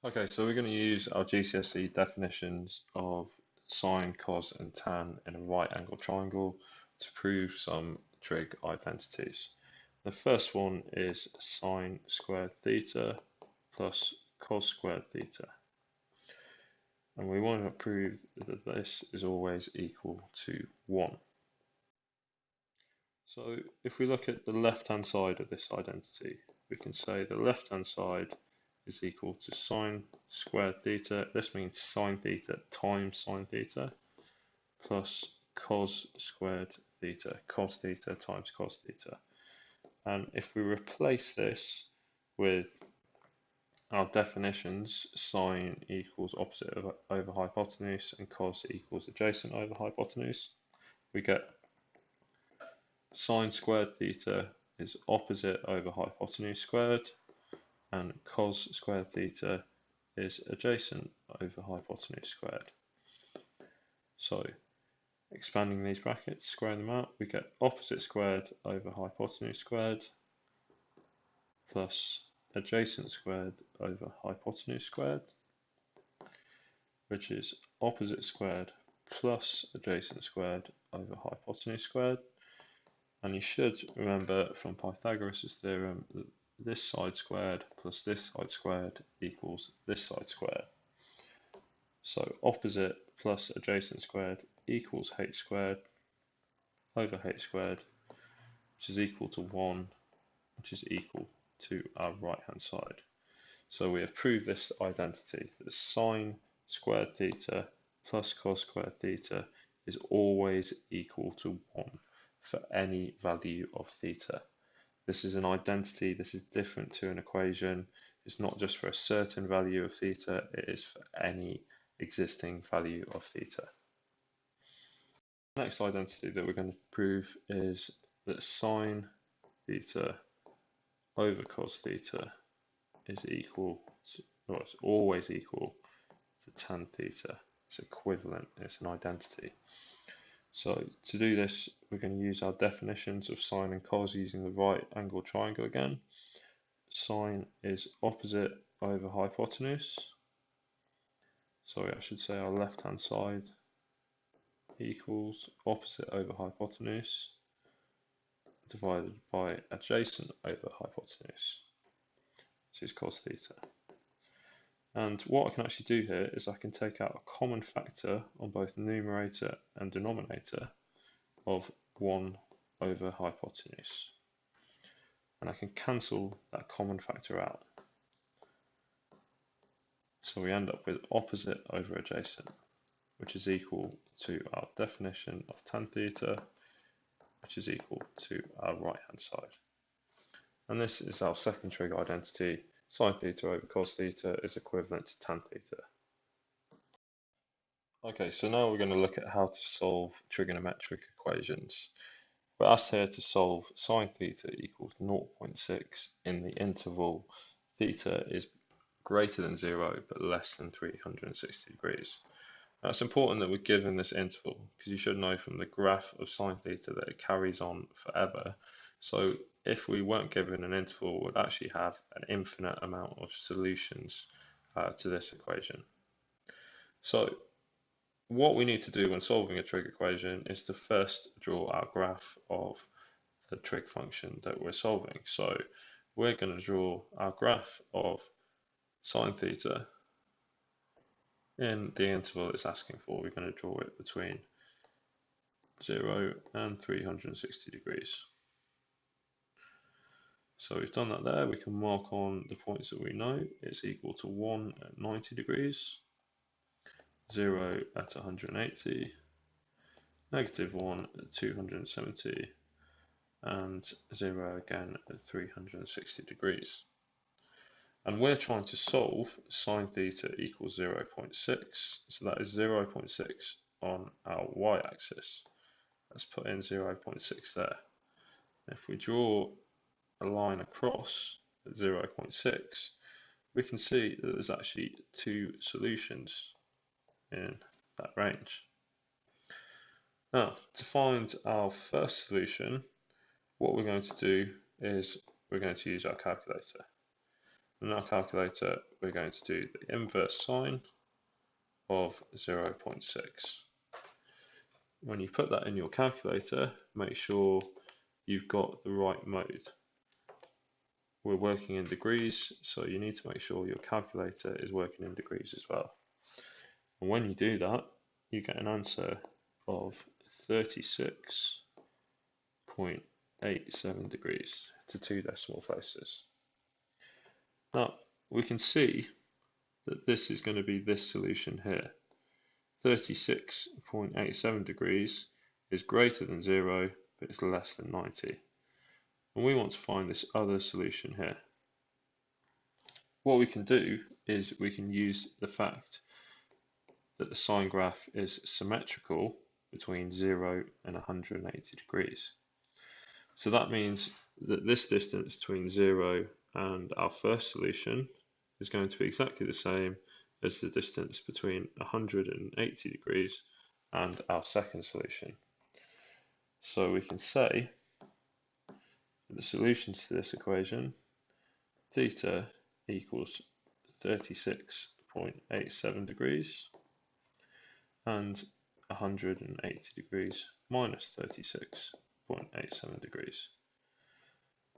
Okay, so we're going to use our GCSE definitions of sine, cos, and tan in a right angle triangle to prove some trig identities. The first one is sine squared theta plus cos squared theta. And we want to prove that this is always equal to 1. So if we look at the left-hand side of this identity, we can say the left-hand side is equal to sine squared theta. This means sine theta times sine theta plus cos squared theta, cos theta times cos theta. And if we replace this with our definitions, sine equals opposite over hypotenuse and cos equals adjacent over hypotenuse, we get sine squared theta is opposite over hypotenuse squared, and cos squared theta is adjacent over hypotenuse squared. So expanding these brackets, squaring them out, we get opposite squared over hypotenuse squared plus adjacent squared over hypotenuse squared, which is opposite squared plus adjacent squared over hypotenuse squared. And you should remember from Pythagoras' theorem that this side squared plus this side squared equals this side squared. So opposite plus adjacent squared equals h squared over h squared, which is equal to 1, which is equal to our right hand side. So we have proved this identity, that sine squared theta plus cos squared theta is always equal to 1 for any value of theta. This is an identity, this is different to an equation. It's not just for a certain value of theta, it is for any existing value of theta. The next identity that we're going to prove is that sine theta over cos theta is equal to, or it's always equal to tan theta. It's equivalent, it's an identity. So to do this, we're going to use our definitions of sine and cos using the right angle triangle again. Sine is opposite over hypotenuse. Sorry, I should say our left hand side equals opposite over hypotenuse divided by adjacent over hypotenuse, which is cos theta. And what I can actually do here is I can take out a common factor on both numerator and denominator of 1 over hypotenuse. And I can cancel that common factor out. So we end up with opposite over adjacent, which is equal to our definition of tan theta, which is equal to our right hand side. And this is our second trig identity. Sine theta over cos theta is equivalent to tan theta. Okay, so now we're going to look at how to solve trigonometric equations. We're asked here to solve sine theta equals 0.6 in the interval theta is greater than 0 but less than 360 degrees. Now it's important that we're given this interval because you should know from the graph of sine theta that it carries on forever. So if we weren't given an interval, we'd actually have an infinite amount of solutions to this equation. So what we need to do when solving a trig equation is to first draw our graph of the trig function that we're solving. So we're going to draw our graph of sine theta in the interval it's asking for. We're going to draw it between 0 and 360 degrees. So we've done that there. We can mark on the points that we know. It's equal to 1 at 90 degrees, 0 at 180, negative 1 at 270, and 0 again at 360 degrees. And we're trying to solve sine theta equals 0.6, so that is 0.6 on our y-axis. Let's put in 0.6 there. If we draw a line across at 0.6, we can see that there's actually two solutions in that range. Now, to find our first solution, what we're going to do is we're going to use our calculator. In our calculator, we're going to do the inverse sine of 0.6. When you put that in your calculator, make sure you've got the right mode. We're working in degrees, so you need to make sure your calculator is working in degrees as well. And when you do that, you get an answer of 36.87 degrees to 2 decimal places. Now, we can see that this is going to be this solution here. 36.87 degrees is greater than 0, but it's less than 90. And we want to find this other solution here. What we can do is we can use the fact that the sine graph is symmetrical between 0 and 180 degrees. So that means that this distance between 0 and our first solution is going to be exactly the same as the distance between 180 degrees and our second solution. So we can say that the solutions to this equation, theta equals 36.87 degrees and 180 degrees minus 36.87 degrees.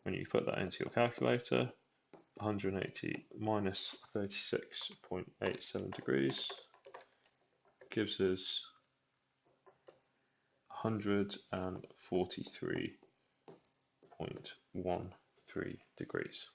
When you put that into your calculator, 180 minus 36.87 degrees gives us 143.13 degrees.